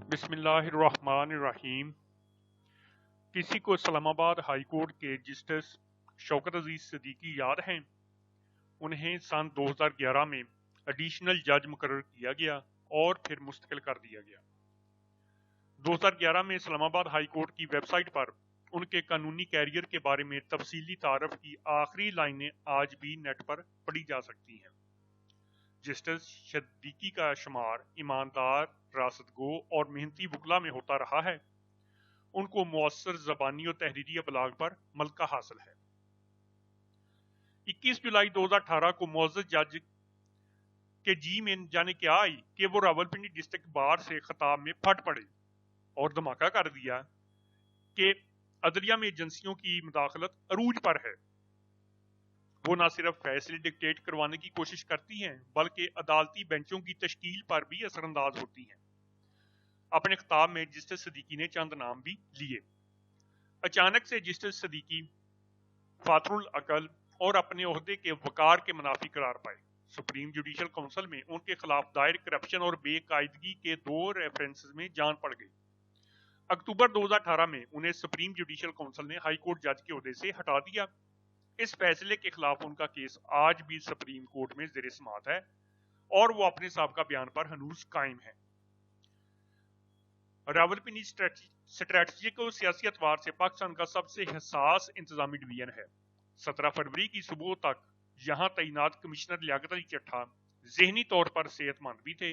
بسم اللہ الرحمن الرحیم۔ کسی کو اسلام آباد ہائی کورٹ کے جسٹس شوکت عزیز صدیقی یاد ہیں؟ انہیں سن 2011 میں ایڈیشنل جج مقرر کیا گیا اور پھر مستقل کر دیا گیا۔ 2011 میں اسلام آباد ہائی کورٹ کی ویب سائٹ پر ان کے قانونی کیریئر کے بارے میں تفصیلی تعارف کی آخری لائنیں آج بھی نیٹ پر پڑھی جا سکتی ہیں۔ جسٹس صدیقی کا شمار ایماندار، راست گو اور محنتی وکلا میں ہوتا رہا ہے۔ ان کو مؤثر زبانی اور تحریری ابلاغ پر ملکہ حاصل ہے۔ 21 جولائی 2018 کو معزز جج کے جی میں جانے کیا آئی کہ وہ راولپنڈی ڈسٹرکٹ بار سے خطاب میں پھٹ پڑے اور دھماکہ کر دیا کہ عدلیہ میں ایجنسیوں کی مداخلت عروج پر ہے۔ وہ نہ صرف فیصلے ڈکٹیٹ کروانے کی کوشش کرتی ہیں بلکہ عدالتی بینچوں کی تشکیل پر بھی اثر انداز ہوتی ہیں۔ اپنے خطاب میں جسٹس صدیقی نے چند نام بھی لیے۔ اچانک سے جسٹس صدیقی فاتر العقل اور اپنے عہدے کے وقار کے منافی قرار پائے۔ سپریم جوڈیشل کونسل میں ان کے خلاف دائر کرپشن اور بے قاعدگی کے 2 ریفرنسز میں جان پڑ گئی۔ اکتوبر 2018 میں انہیں سپریم جوڈیشل کونسل نے ہائی کورٹ جج کے عہدے سے ہٹا دیا۔ اس فیصلے کے خلاف ان کا کیس آج بھی سپریم کورٹ میں زیر سماعت ہے اور وہ اپنے سابقہ بیان پر ہنوز قائم ہے۔ راولپنڈی اسٹریٹجک اور سیاسی اعتبار سے پاکستان کا سب سے حساس انتظامی ڈویژن ہے۔ 17 فروری کی صبح تک یہاں تعینات کمشنر لیاقت علی چٹھا ذہنی طور پر صحت مند بھی تھے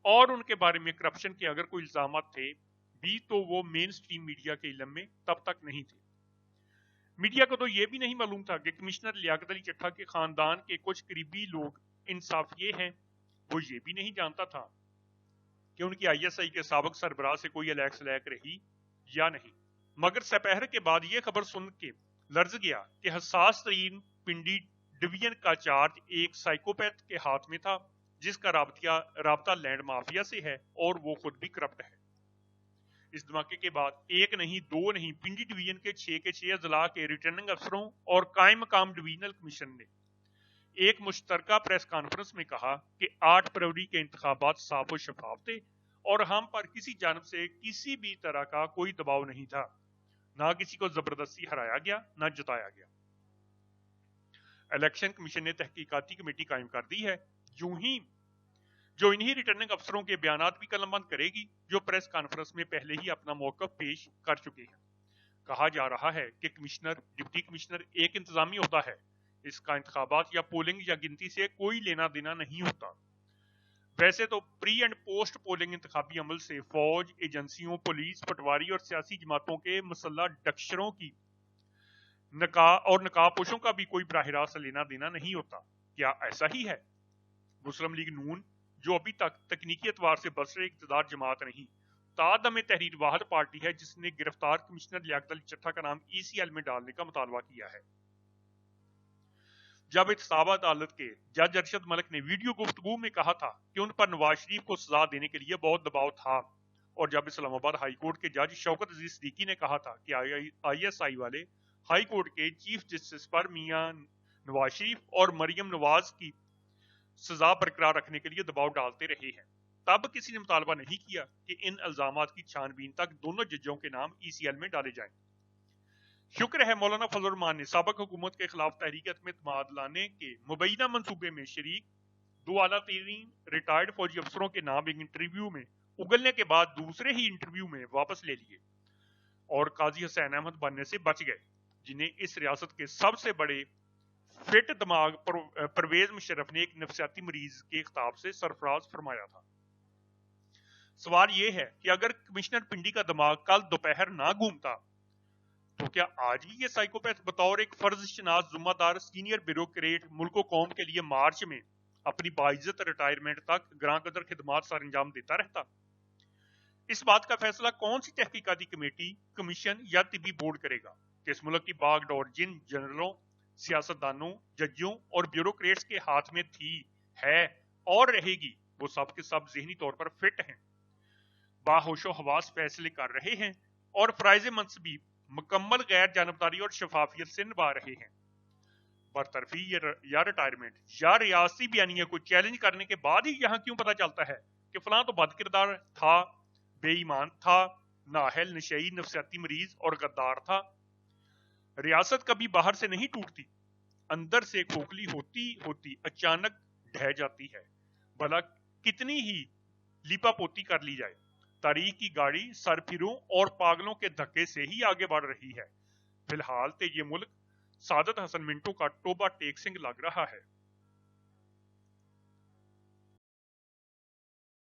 اور ان کے بارے میں کرپشن کے اگر کوئی الزامات تھے بھی تو وہ مین سٹریم میڈیا کے علم میں تب تک نہیں تھے۔ میڈیا کو تو یہ بھی نہیں معلوم تھا کہ کمشنر لیاقت علی چٹھا کے خاندان کے کچھ قریبی لوگ انصافیے ہیں۔ وہ یہ بھی نہیں جانتا تھا کہ ان کی آئی ایس آئی کے سابق سربراہ سے کوئی الیک سلیک رہی یا نہیں۔ مگر سپہر کے بعد یہ خبر سن کے لرز گیا کہ حساس ترین پنڈی ڈویژن کا چارج ایک سائیکوپیتھ کے ہاتھ میں تھا جس کا رابطہ لینڈ مافیا سے ہے اور وہ خود بھی کرپٹ ہے۔ اس دھماکے کے بعد ایک نہیں، 2 نہیں، پنڈی ڈویژن کے 6 اضلاع کے ریٹرننگ افسروں اور قائم مقام ڈویژنل کمیشن نے ایک مشترکہ پریس کانفرنس میں کہا کہ 8 فروری کے انتخابات صاف و شفاف تھے اور ہم پر کسی جانب سے کسی بھی طرح کا کوئی دباؤ نہیں تھا۔ نہ کسی کو زبردستی ہرایا گیا، نہ جتایا گیا۔ الیکشن کمیشن نے تحقیقاتی کمیٹی قائم کر دی ہے جو انہی ریٹرننگ افسروں کے بیانات بھی قلم بند کرے گی جو پریس کانفرنس میں پہلے ہی اپنا موقف پیش کر چکے ہیں۔ کہا جا رہا ہے کہ کمشنر، ڈپٹی کمشنر ایک انتظامی عہدہ ہے۔ اس کا انتخابات یا پولنگ یا گنتی سے کوئی لینا دینا نہیں ہوتا۔ ویسے تو پری اینڈ پوسٹ پولنگ انتخابی عمل سے فوج، ایجنسیوں، پولیس، پٹواری اور سیاسی جماعتوں کے مسلح ڈکشروں کی نقاب پوشوں کا بھی کوئی براہ راست لینا دینا نہیں ہوتا۔ کیا ایسا ہی ہے؟ مسلم لیگ نون، جو ابھی تک تکنیکی اعتبار سے برسر اقتدار جماعت نہیں، تادم تحریر واحد پارٹی ہے جس نے گرفتار کمشنر لیاقت علی چٹھا کا نام ای سی ایل میں ڈالنے کا مطالبہ کیا ہے۔ جب احتساب عدالت کے جج ارشد ملک نے ویڈیو گفتگو میں کہا تھا کہ ان پر نواز شریف کو سزا دینے کے لیے بہت دباؤ تھا، اور جب اسلام آباد ہائی کورٹ کے جج شوکت عزیز صدیقی نے کہا تھا کہ آئی ایس آئی والے ہائی کورٹ کے چیف جسٹس پر میاں نواز شریف اور مریم نواز کی سزا برقرار رکھنے کے لیے دباؤ ڈالتے رہے ہیں، تب کسی نے مطالبہ نہیں کیا کہ ان الزامات کی چھان بین تک دونوں ججوں کے نام ای سی ایل میں ڈالے جائیں۔ شکر ہے مولانا فضل الرحمان نے سابق حکومت کے خلاف تحریک عدم اعتماد لانے کے مبینہ منصوبے میں شریک 2 اعلیٰ ترین ریٹائرڈ فوجی افسروں کے نام ایک انٹرویو میں اگلنے کے بعد دوسرے ہی انٹرویو میں واپس لے لیے اور قاضی حسین احمد بننے سے بچ گئے، جنہیں اس ریاست کے سب سے بڑے فٹ دماغ پرویز مشرف نے ایک نفسیاتی مریض کے خطاب سے سرفراز فرمایا تھا۔ سوال یہ ہے کہ اگر کمشنر پنڈی کا دماغ کل دوپہر نہ گھومتا تو کیا آج بھی یہ سائیکوپیتھ بطور ایک فرض شناس ذمہ دار سینئر بیوروکریٹ ملک و قوم کے لیے مارچ میں اپنی باعزت ریٹائرمنٹ تک گراں قدر خدمات سر انجام دیتا رہتا؟ اس بات کا فیصلہ کون سی تحقیقاتی کمیٹی، کمیشن یا طبی بورڈ کرے گا کہ اس ملک کی باغ ڈور جن جنرلوں، سیاستدانوں، ججوں اور بیوروکریٹس کے ہاتھ میں تھی، ہے اور رہے گی، وہ سب کے سب ذہنی طور پر فٹ ہیں، باہوش و حواس فیصلے کر رہے ہیں اور فرائض منصبی مکمل غیر جانبداری اور شفافیت سے نبھا رہے ہیں؟ برطرفی یا ریٹائرمنٹ یا ریاستی بیانیے کو چیلنج کرنے کے بعد ہی یہاں کیوں پتا چلتا ہے کہ فلاں تو بد کردار تھا، بے ایمان تھا، نااہل، نشئی، نفسیاتی مریض اور غدار تھا۔ ریاست کبھی باہر سے نہیں ٹوٹتی، اندر سے کھوکھلی ہوتی ہوتی اچانک ڈھہ جاتی ہے، بھلا کتنی ہی لیپا پوتی کر لی جائے۔ تاریخ کی گاڑی سرپھروں اور پاگلوں کے دھکے سے ہی آگے بڑھ رہی ہے۔ فی الحال تو یہ ملک سعادت حسن منٹو کا ٹوبہ ٹیک سنگھ لگ رہا ہے۔